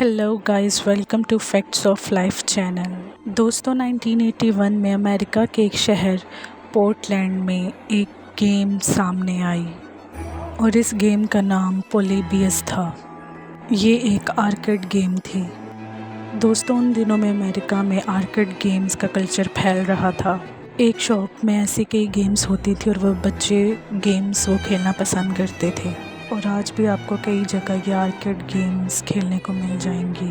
Hello guys, welcome to facts of life channel. दोस्तों, 1981 में America के एक शहर पोर्टलैंड में एक गेम सामने आई और इस गेम का नाम पोलिबियस था। ये एक आर्केड गेम थी। दोस्तों, उन दिनों में अमेरिका में आर्केड गेम्स का कल्चर फैल रहा था। एक शॉप में ऐसी कई गेम्स होती थी और वो बच्चे गेम्स वो खेलना पसंद करते थे और आज भी आपको कई जगह ये आर्केड गेम्स खेलने को मिल जाएंगी।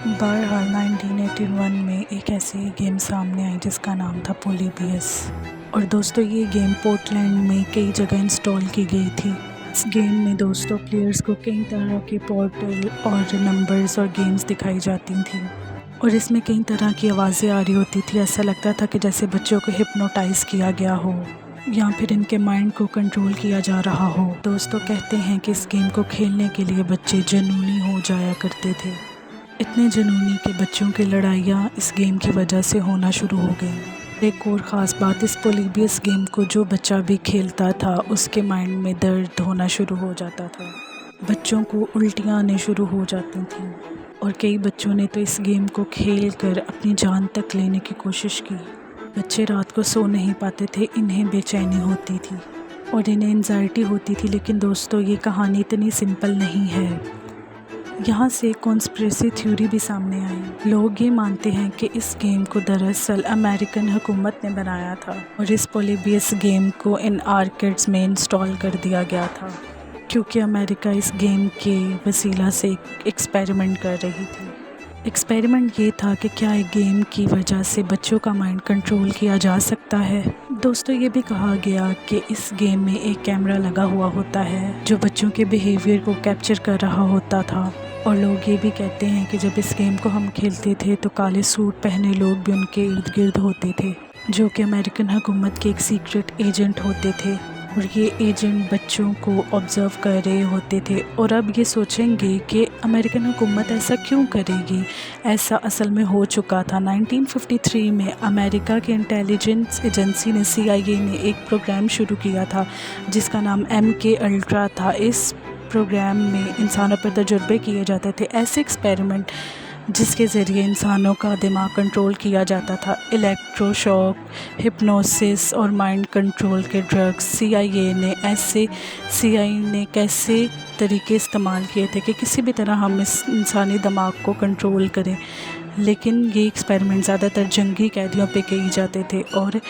बहरहाल 1981 में एक ऐसी गेम सामने आई जिसका नाम था पोलिबियस। और दोस्तों, ये गेम पोर्टलैंड में कई जगह इंस्टॉल की गई थी। इस गेम में दोस्तों प्लेयर्स को कई तरह के पोर्टल और नंबर्स और गेम्स दिखाई जाती थी और इसमें कई तरह की आवाज़ें आ रही होती थी। ऐसा लगता था कि जैसे बच्चों को हिप्नोटाइज़ किया गया हो या फिर इनके माइंड को कंट्रोल किया जा रहा हो। दोस्तों, कहते हैं कि इस गेम को खेलने के लिए बच्चे जुनूनी हो जाया करते थे। इतने जुनूनी के बच्चों की लड़ाइयाँ इस गेम की वजह से होना शुरू हो गई। एक और ख़ास बात, इस पोलिबियस गेम को जो बच्चा भी खेलता था उसके माइंड में दर्द होना शुरू हो जाता था। बच्चों को उल्टियाँ आने शुरू हो जाती थीं और कई बच्चों ने तो इस गेम को खेल कर अपनी जान तक लेने की कोशिश की। बच्चे रात को सो नहीं पाते थे, इन्हें बेचैनी होती थी और इन्हें एंजाइटी होती थी। लेकिन दोस्तों, ये कहानी इतनी सिंपल नहीं है। यहाँ से कॉन्स्पिरेसी थ्योरी भी सामने आई। लोग ये मानते हैं कि इस गेम को दरअसल अमेरिकन हुकूमत ने बनाया था और इस पोलिबियस गेम को इन आर्केड्स में इंस्टॉल कर दिया गया था क्योंकि अमेरिका इस गेम के वसीला से एक एक्सपेरिमेंट कर रही थी। एक्सपेरिमेंट ये था कि क्या एक गेम की वजह से बच्चों का माइंड कंट्रोल किया जा सकता है। दोस्तों, ये भी कहा गया कि इस गेम में एक कैमरा लगा हुआ होता है जो बच्चों के बिहेवियर को कैप्चर कर रहा होता था। और लोग ये भी कहते हैं कि जब इस गेम को हम खेलते थे तो काले सूट पहने लोग भी उनके इर्द गिर्द होते थे जो कि अमेरिकन हुकूमत के एक सीक्रेट एजेंट होते थे और ये एजेंट बच्चों को ऑब्ज़र्व कर रहे होते थे। और अब ये सोचेंगे कि अमेरिकन हुकूमत ऐसा क्यों करेगी। ऐसा असल में हो चुका था। 1953 में अमेरिका के इंटेलिजेंस एजेंसी ने CIA ने एक प्रोग्राम शुरू किया था जिसका नाम MK अल्ट्रा था। इस प्रोग्राम में इंसानों पर तजुर्बे किए जाते थे, ऐसे एक्सपेरिमेंट जिसके ज़रिए इंसानों का दिमाग कंट्रोल किया जाता था। इलेक्ट्रोशॉक, हिप्नोसिस और माइंड कंट्रोल के ड्रग्स CIA ने कैसे तरीके इस्तेमाल किए थे कि किसी भी तरह हम इस इंसानी दिमाग को कंट्रोल करें। लेकिन ये एक्सपेरिमेंट ज़्यादातर जंगी कैदियों पे किए जाते थे और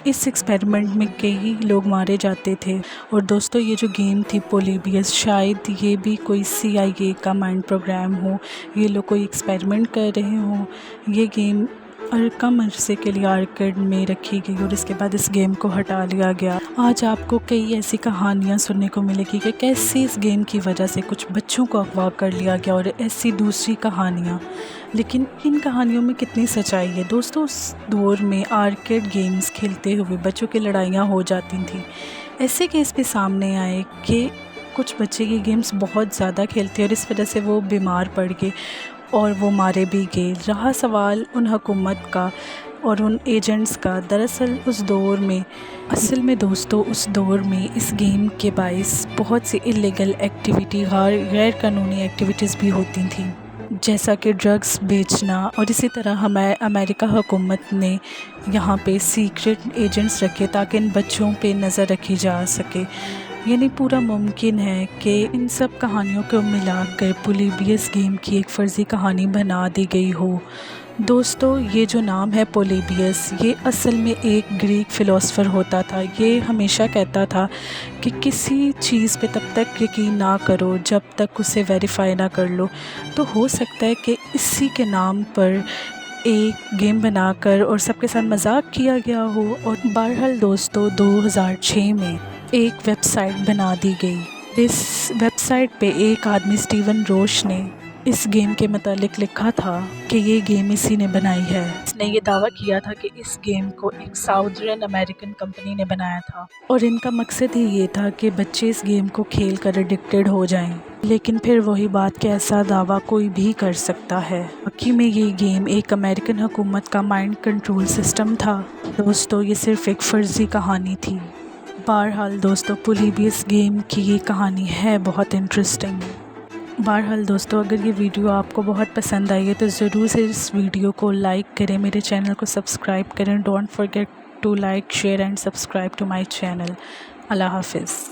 इस एक्सपेरिमेंट में कई लोग मारे जाते थे। और दोस्तों, ये जो गेम थी पोलिबियस, शायद ये भी कोई CIA का माइंड प्रोग्राम हो। ये लोग कोई एक्सपेरिमेंट कर रहे हों। ये गेम और कम अरसे के लिए आर्केड में रखी गई और इसके बाद इस गेम को हटा लिया गया। आज आपको कई ऐसी कहानियाँ सुनने को मिलेगी कि कैसे इस गेम की वजह से कुछ बच्चों को अगवा कर लिया गया और ऐसी दूसरी कहानियाँ। लेकिन इन कहानियों में कितनी सच्चाई है। दोस्तों, उस दौर में आर्केड गेम्स खेलते हुए बच्चों की लड़ाइयाँ हो जाती थीं। ऐसे केस भी सामने आए कि कुछ बच्चे ये गेम्स बहुत ज़्यादा खेलते और इस वजह से वो बीमार पड़ गए और वो मारे भी गए। रहा सवाल उन हुकूमत का और उन एजेंट्स का। दरअसल उस दौर में दोस्तों उस दौर में इस गेम के बाइस बहुत सी इलीगल एक्टिविटी, गैर कानूनी एक्टिविटीज़ भी होती थीं, जैसा कि ड्रग्स बेचना। और इसी तरह हमारे अमेरिका हुकूमत ने यहाँ पे सीक्रेट एजेंट्स रखे ताकि इन बच्चों पे नज़र रखी जा सके। यानी पूरा मुमकिन है कि इन सब कहानियों को मिलाकर पोलिबियस गेम की एक फ़र्ज़ी कहानी बना दी गई हो। दोस्तों, ये जो नाम है पोलिबियस, ये असल में एक ग्रीक फ़िलासफ़र होता था। ये हमेशा कहता था कि किसी चीज़ पे तब तक यकीन ना करो जब तक उसे वेरीफाई ना कर लो। तो हो सकता है कि इसी के नाम पर एक गेम बनाकर और सबके साथ मजाक किया गया हो। और बहरहाल दोस्तों, 2006 में एक वेबसाइट बना दी गई। इस वेबसाइट पे एक आदमी स्टीवन रोश ने इस गेम के मतलब लिखा था कि ये गेम इसी ने बनाई है। इसने ये दावा किया था कि इस गेम को एक साउदर्न अमेरिकन कंपनी ने बनाया था और इनका मकसद ही ये था कि बच्चे इस गेम को खेल कर एडिक्टेड हो जाएं। लेकिन फिर वही बात कि ऐसा दावा कोई भी कर सकता है। बाकी में ये गेम एक अमेरिकन हुकूमत का माइंड कंट्रोल सिस्टम था। दोस्तों, ये सिर्फ एक फ़र्ज़ी कहानी थी। बहरहाल दोस्तों, पोलिबियस गेम की ये कहानी है बहुत इंटरेस्टिंग। بہرحال دوستو، اگر یہ ویڈیو آپ کو بہت پسند آئی ہے تو ضرور سے اس ویڈیو کو لائک کریں، میرے چینل کو سبسکرائب کریں. Don't forget to like, share and subscribe to my channel. Allah حافظ.